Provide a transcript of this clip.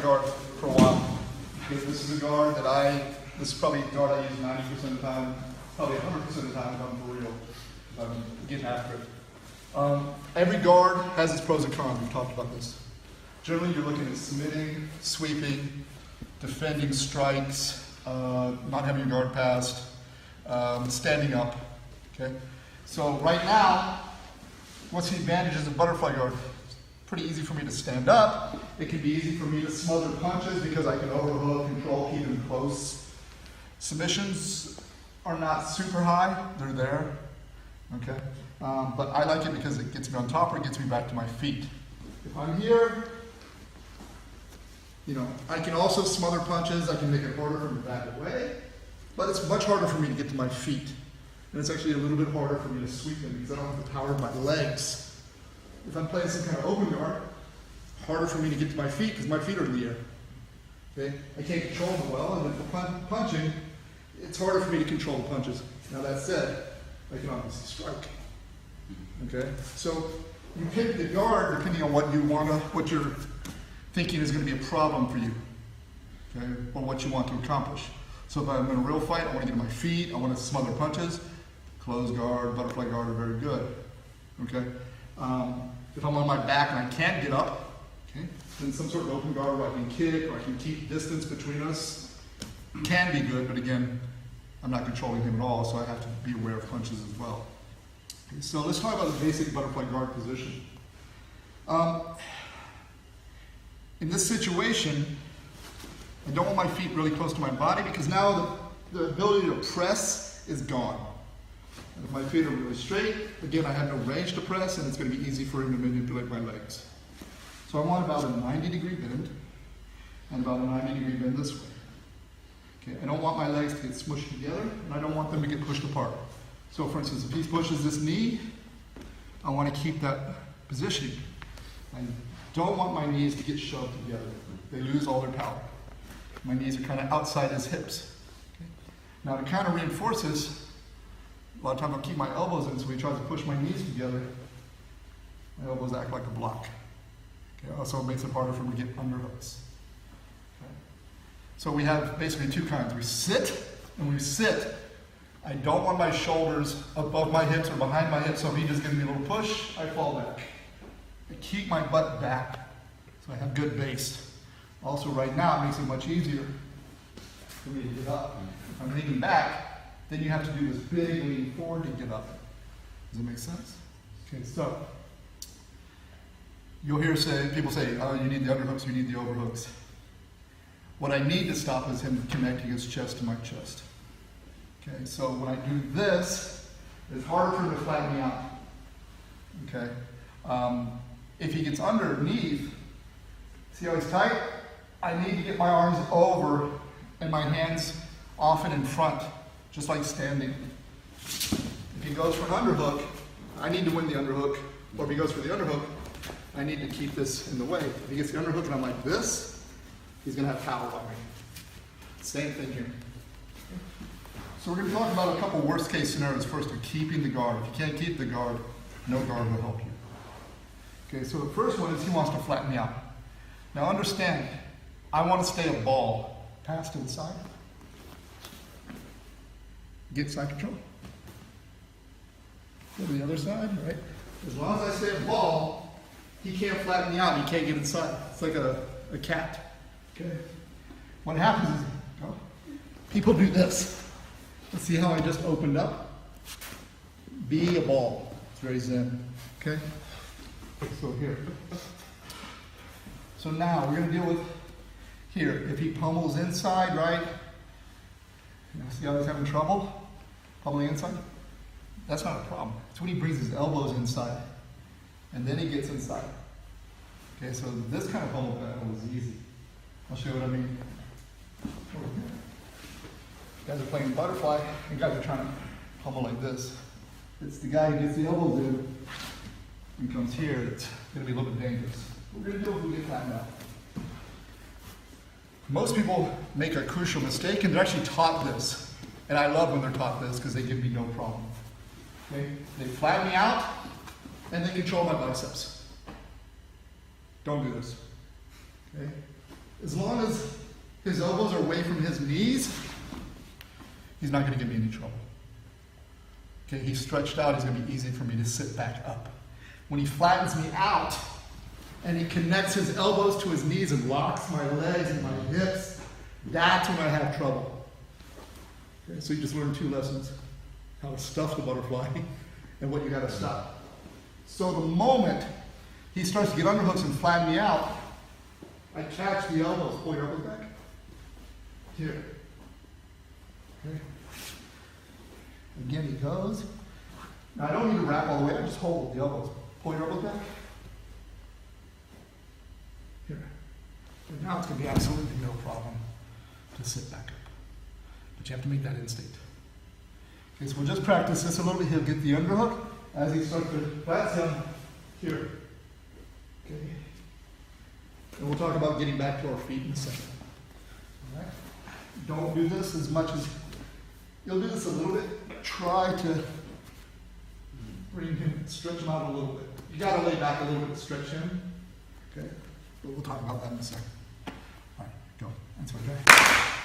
guard for a while. Because this is a guard that this is probably a guard I use 90% of the time, probably 100% of the time if I'm for real, if I'm getting after it. Every guard has its pros and cons. We've talked about this. Generally, you're looking at submitting, sweeping, defending strikes, not having your guard passed, standing up. Okay. So right now, what's the advantages of butterfly guard? It's pretty easy for me to stand up. It can be easy for me to smother punches because I can overhook, control, keep them close. Submissions are not super high. They're there. Okay. But I like it because it gets me on top or it gets me back to my feet. If I'm here, I can also smother punches. I can make it harder for me to back away, but it's much harder for me to get to my feet. And it's actually a little bit harder for me to sweep them because I don't have the power of my legs. If I'm playing some kind of open guard, harder for me to get to my feet because my feet are in the air. Okay? I can't control them well, and if I'm punching, it's harder for me to control the punches. Now that said, I can obviously strike. Okay? So you pick the guard depending on what you're thinking is going to be a problem for you, okay, or what you want to accomplish. So if I'm in a real fight, I want to get to my feet, I want to smother punches, closed guard, butterfly guard are very good, okay? If I'm on my back and I can't get up, okay, then some sort of open guard where I can kick or I can keep distance between us can be good, but again, I'm not controlling him at all, so I have to be aware of punches as well. Okay, so let's talk about the basic butterfly guard position. In this situation, I don't want my feet really close to my body because now the ability to press is gone. And if my feet are really straight, again, I have no range to press and it's going to be easy for him to manipulate my legs. So I want about a 90-degree bend and about a 90-degree bend this way. Okay, I don't want my legs to get smushed together and I don't want them to get pushed apart. So for instance, if he pushes this knee, I want to keep that position. I don't want my knees to get shoved together. They lose all their power. My knees are kind of outside his hips. Okay? Now to kind of reinforce this, a lot of times I'll keep my elbows in so he tries to push my knees together. My elbows act like a block. Okay? Also it makes it harder for him to get underhooks. Okay? So we have basically two kinds. We sit and we sit. I don't want my shoulders above my hips or behind my hips, so if he just gives me a little push, I fall back. I keep my butt back so I have good base. Also right now it makes it much easier for me to get up. If I'm leaning back, then you have to do this big lean forward to get up. Does that make sense? Okay, so you'll hear people say, oh, you need the underhooks, you need the overhooks. What I need to stop is him connecting his chest to my chest. Okay, so when I do this, it's harder for him to flatten me out. Okay. If he gets underneath, see how he's tight? I need to get my arms over and my hands often in front, just like standing. If he goes for an underhook, I need to win the underhook, or if he goes for the underhook, I need to keep this in the way. If he gets the underhook and I'm like this, he's going to have power on me. Same thing here. So we're going to talk about a couple worst case scenarios first of keeping the guard. If you can't keep the guard, no guard will help you. Okay, so the first one is he wants to flatten me out. Now understand, I want to stay a ball. Pass to the side. Get side control. Go to the other side, right? As long as I stay a ball, he can't flatten me out. He can't get inside. It's like a cat. Okay? What happens is, people do this. Let's see how I just opened up. Be a ball. It's very zen. Okay? So here. So now we're going to deal with here. If he pummels inside, right? See how he's having trouble? Pummeling inside? That's not a problem. It's when he brings his elbows inside. And then he gets inside. Okay, so this kind of pummel battle is easy. I'll show you what I mean. Guys are playing butterfly, and guys are trying to pummel like this. It's the guy who gets the elbows in and comes here. It's going to be a little bit dangerous. We're going to do it when we get flattened out. Most people make a crucial mistake, and they're actually taught this. And I love when they're taught this because they give me no problem. Okay? They flatten me out, and they control my biceps. Don't do this. Okay? As long as his elbows are away from his knees, he's not going to give me any trouble. Okay, he's stretched out, it's going to be easy for me to sit back up. When he flattens me out, and he connects his elbows to his knees and locks my legs and my hips, that's when I have trouble. Okay, so you just learned 2 lessons. How to stuff the butterfly and what you got to stop. So the moment he starts to get underhooks and flatten me out, I catch the elbows. Pull your elbows back. Here. Okay. Again, he goes. Now I don't need to wrap all the way. I just hold the elbows. Pull your elbows back. Here. And now it's going to be absolutely no problem to sit back up. But you have to make that instinct. Okay, so we'll just practice this a little bit. He'll get the underhook as he starts to that's him here. Okay. And we'll talk about getting back to our feet in a second. All right. Don't do this as much as you'll do this a little bit, but try to bring him, stretch him out a little bit. You got to lay back a little bit to stretch him. Okay. But we'll talk about that in a second. All right, go. That's okay.